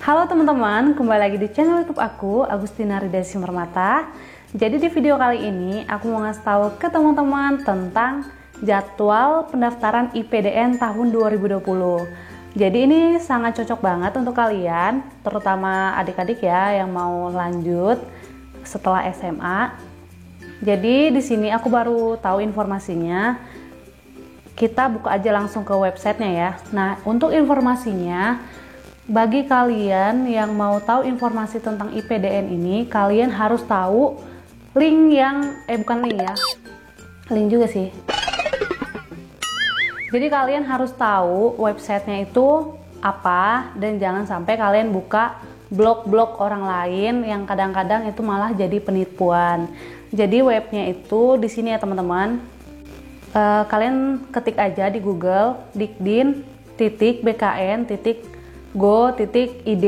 Halo teman-teman, kembali lagi di channel YouTube aku, Agustina Ridha Simarmata. Jadi di video kali ini aku mau ngasih tahu ke teman-teman tentang jadwal pendaftaran IPDN tahun 2020. Jadi ini sangat cocok banget untuk kalian, terutama adik-adik ya yang mau lanjut setelah SMA. Jadi di sini aku baru tahu informasinya. Kita buka aja langsung ke websitenya ya. Nah, untuk informasinya, bagi kalian yang mau tahu informasi tentang IPDN ini, kalian harus tahu link yang, bukan link ya, link juga sih. Jadi kalian harus tahu websitenya itu apa, dan jangan sampai kalian buka blog-blog orang lain yang kadang-kadang itu malah jadi penipuan. Jadi webnya itu di sini ya teman-teman. Kalian ketik aja di Google dikdin.bkn.go.id.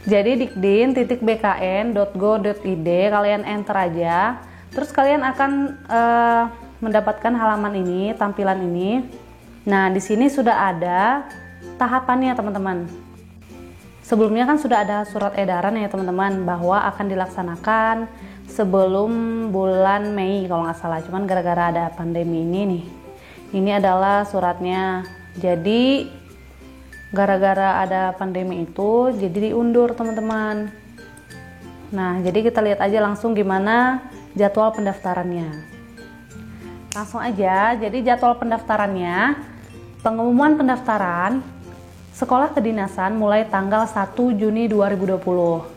Jadi dikdin.bkn.go.id, kalian enter aja. Terus kalian akan mendapatkan halaman ini, tampilan ini. Nah, di sini sudah ada tahapannya teman-teman. Sebelumnya kan sudah ada surat edaran ya teman-teman bahwa akan dilaksanakan sebelum bulan Mei kalau nggak salah. Cuman gara-gara ada pandemi ini nih, ini adalah suratnya. Jadi gara-gara ada pandemi itu jadi diundur teman-teman. Nah, jadi kita lihat aja langsung gimana jadwal pendaftarannya. Langsung aja. Jadi jadwal pendaftarannya, pengumuman pendaftaran sekolah kedinasan mulai tanggal 1 Juni 2020.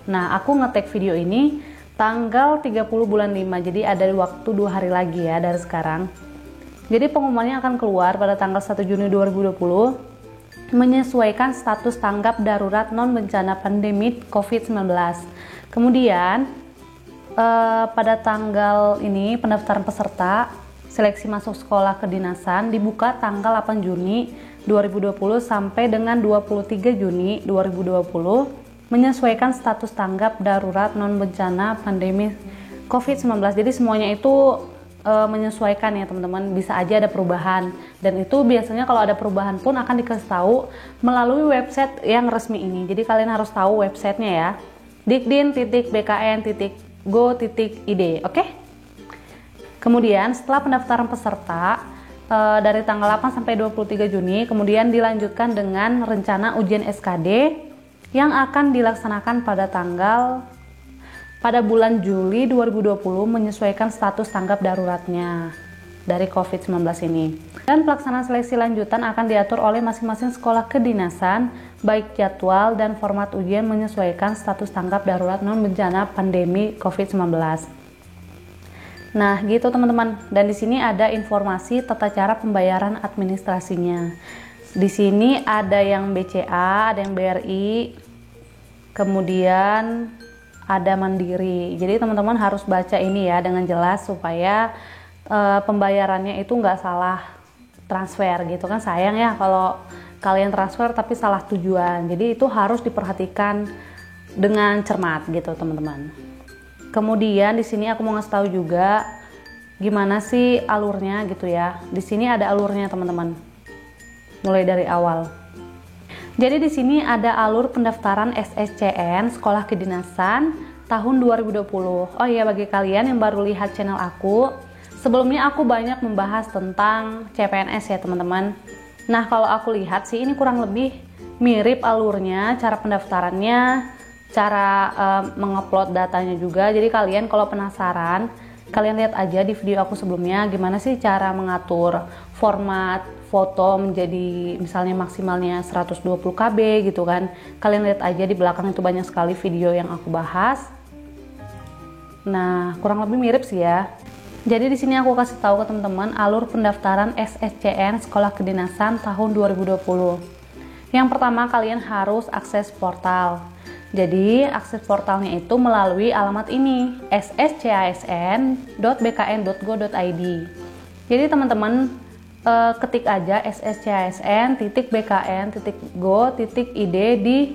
Nah, aku ngetek video ini tanggal 30 bulan 5, jadi ada waktu 2 hari lagi ya dari sekarang. Jadi pengumumannya akan keluar pada tanggal 1 Juni 2020 menyesuaikan status tanggap darurat non bencana pandemi COVID-19. Kemudian pada tanggal ini pendaftaran peserta seleksi masuk sekolah kedinasan dibuka tanggal 8 Juni 2020 sampai dengan 23 Juni 2020 menyesuaikan status tanggap darurat non bencana pandemi COVID-19. Jadi semuanya itu menyesuaikan ya teman-teman, bisa aja ada perubahan, dan itu biasanya kalau ada perubahan pun akan dikasih tahu melalui website yang resmi ini. Jadi kalian harus tahu websitenya ya, dikdin.bkn.go.id. Oke? Kemudian setelah pendaftaran peserta dari tanggal 8 sampai 23 Juni, kemudian dilanjutkan dengan rencana ujian SKD yang akan dilaksanakan pada bulan Juli 2020 menyesuaikan status tanggap daruratnya dari COVID-19 ini. Dan pelaksanaan seleksi lanjutan akan diatur oleh masing-masing sekolah kedinasan, baik jadwal dan format ujian menyesuaikan status tanggap darurat non bencana pandemi COVID-19. Nah, gitu teman-teman. Dan di sini ada informasi tata cara pembayaran administrasinya. Di sini ada yang BCA, ada yang BRI, kemudian ada Mandiri. Jadi teman-teman harus baca ini ya dengan jelas supaya pembayarannya itu nggak salah transfer gitu kan. Sayang ya kalau kalian transfer tapi salah tujuan. Jadi itu harus diperhatikan dengan cermat gitu teman-teman. Kemudian di sini aku mau ngasih tahu juga gimana sih alurnya gitu ya. Di sini ada alurnya teman-teman. Mulai dari awal. Jadi di sini ada alur pendaftaran SSCN Sekolah Kedinasan tahun 2020. Oh iya, bagi kalian yang baru lihat channel aku, sebelumnya aku banyak membahas tentang CPNS ya teman-teman. Nah, kalau aku lihat sih ini kurang lebih mirip alurnya, cara pendaftarannya, cara mengupload datanya juga. Jadi kalian kalau penasaran, kalian lihat aja di video aku sebelumnya gimana sih cara mengatur format foto menjadi misalnya maksimalnya 120 KB gitu kan. Kalian lihat aja di belakang itu banyak sekali video yang aku bahas. Nah, kurang lebih mirip sih ya. Jadi di sini aku kasih tahu ke teman-teman alur pendaftaran SSCN Sekolah Kedinasan tahun 2020. Yang pertama, kalian harus akses portal. Jadi akses portalnya itu melalui alamat ini, sscsn.bkn.go.id. Jadi teman-teman ketik aja sscsn.bkn.go.id di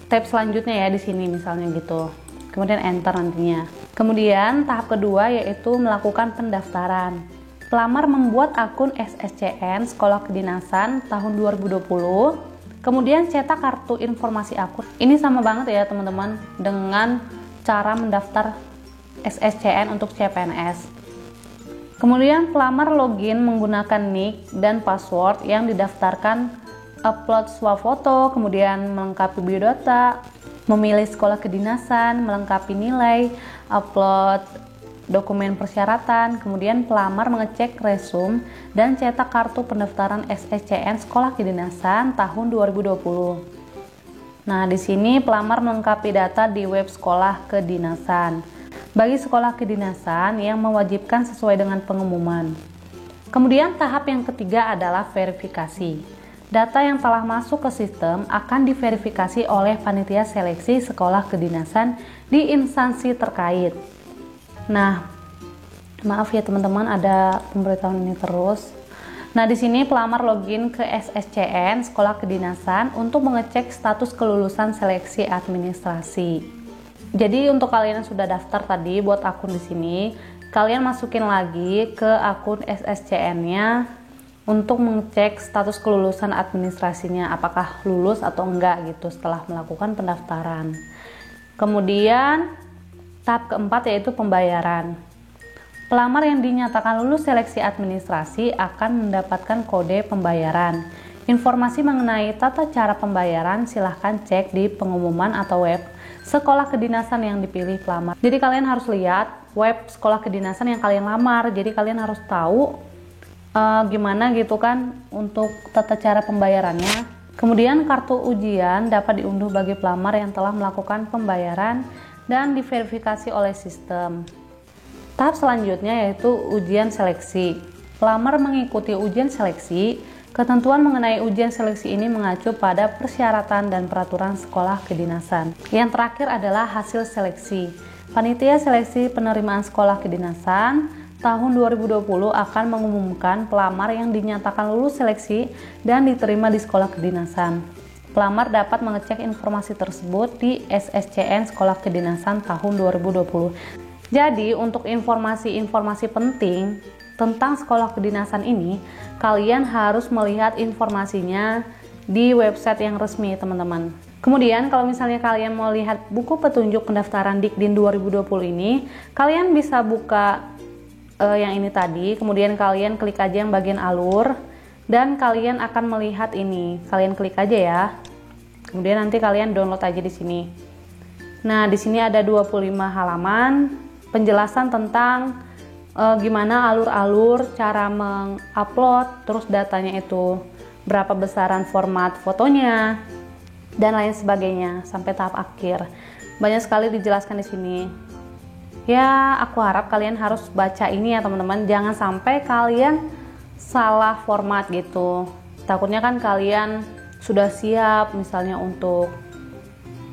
tab selanjutnya ya di sini misalnya gitu. Kemudian enter nantinya. Kemudian tahap kedua yaitu melakukan pendaftaran. Pelamar membuat akun SSCN Sekolah Kedinasan tahun 2020 Kemudian cetak kartu informasi akun. Ini sama banget ya teman-teman dengan cara mendaftar SSCN untuk CPNS. Kemudian pelamar login menggunakan nick dan password yang didaftarkan, upload swafoto, kemudian melengkapi biodata, memilih sekolah kedinasan, melengkapi nilai, upload dokumen persyaratan, kemudian pelamar mengecek resume dan cetak kartu pendaftaran SSCN sekolah kedinasan tahun 2020. Nah, di sini pelamar melengkapi data di web sekolah kedinasan. Bagi sekolah kedinasan yang mewajibkan sesuai dengan pengumuman. Kemudian tahap yang ketiga adalah verifikasi. Data yang telah masuk ke sistem akan diverifikasi oleh panitia seleksi sekolah kedinasan di instansi terkait. Nah, maaf ya teman-teman, ada pemberitahuan ini terus. Nah, di sini pelamar login ke SSCN sekolah kedinasan untuk mengecek status kelulusan seleksi administrasi. Jadi untuk kalian yang sudah daftar tadi buat akun di sini, kalian masukin lagi ke akun SSCN-nya untuk mengecek status kelulusan administrasinya, apakah lulus atau enggak gitu setelah melakukan pendaftaran. Kemudian tahap keempat yaitu pembayaran. Pelamar yang dinyatakan lulus seleksi administrasi akan mendapatkan kode pembayaran. Informasi mengenai tata cara pembayaran silahkan cek di pengumuman atau web sekolah kedinasan yang dipilih pelamar. Jadi kalian harus lihat web sekolah kedinasan yang kalian lamar. Jadi kalian harus tahu gimana gitu kan untuk tata cara pembayarannya. Kemudian kartu ujian dapat diunduh bagi pelamar yang telah melakukan pembayaran dan diverifikasi oleh sistem. Tahap selanjutnya yaitu ujian seleksi. Pelamar mengikuti ujian seleksi. Ketentuan mengenai ujian seleksi ini mengacu pada persyaratan dan peraturan sekolah kedinasan. Yang terakhir adalah hasil seleksi. Panitia seleksi penerimaan sekolah kedinasan tahun 2020 akan mengumumkan pelamar yang dinyatakan lulus seleksi dan diterima di sekolah kedinasan. Pelamar dapat mengecek informasi tersebut di SSCN Sekolah Kedinasan tahun 2020. Jadi, untuk informasi-informasi penting tentang sekolah kedinasan ini, kalian harus melihat informasinya di website yang resmi, teman-teman. Kemudian, kalau misalnya kalian mau lihat buku petunjuk pendaftaran Dikdin 2020 ini, kalian bisa buka yang ini tadi, kemudian kalian klik aja yang bagian alur, dan kalian akan melihat ini. Kalian klik aja ya. Kemudian nanti kalian download aja di sini. Nah, di sini ada 25 halaman penjelasan tentang gimana alur-alur, cara mengupload, terus datanya itu berapa besaran format fotonya dan lain sebagainya sampai tahap akhir. Banyak sekali dijelaskan di sini. Ya, aku harap kalian harus baca ini ya teman-teman. Jangan sampai kalian salah format gitu. Takutnya kan kalian sudah siap misalnya untuk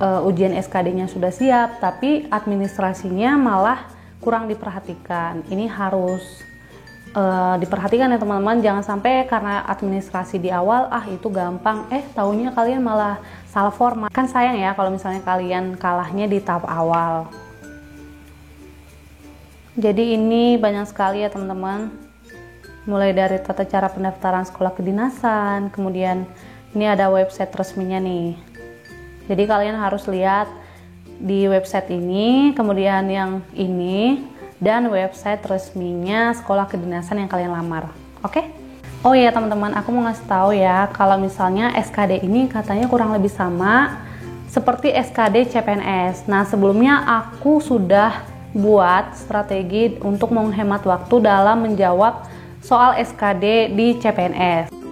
ujian SKD-nya sudah siap, tapi administrasinya malah kurang diperhatikan. Ini harus diperhatikan ya teman-teman. Jangan sampai karena administrasi di awal itu gampang, taunya kalian malah salah format. Kan sayang ya kalau misalnya kalian kalahnya di tahap awal. Jadi ini banyak sekali ya teman-teman, mulai dari tata cara pendaftaran sekolah kedinasan, kemudian ini ada website resminya nih. Jadi kalian harus lihat di website ini, kemudian yang ini, dan website resminya sekolah kedinasan yang kalian lamar. Oke? Oh iya teman-teman, aku mau ngasih tahu ya, kalau misalnya SKD ini katanya kurang lebih sama seperti SKD CPNS. Nah, sebelumnya aku sudah buat strategi untuk menghemat waktu dalam menjawab soal SKD di CPNS.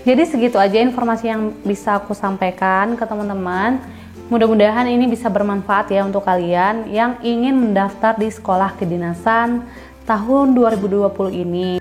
Jadi segitu aja informasi yang bisa aku sampaikan ke teman-teman. Mudah-mudahan ini bisa bermanfaat ya untuk kalian yang ingin mendaftar di sekolah kedinasan tahun 2020 ini.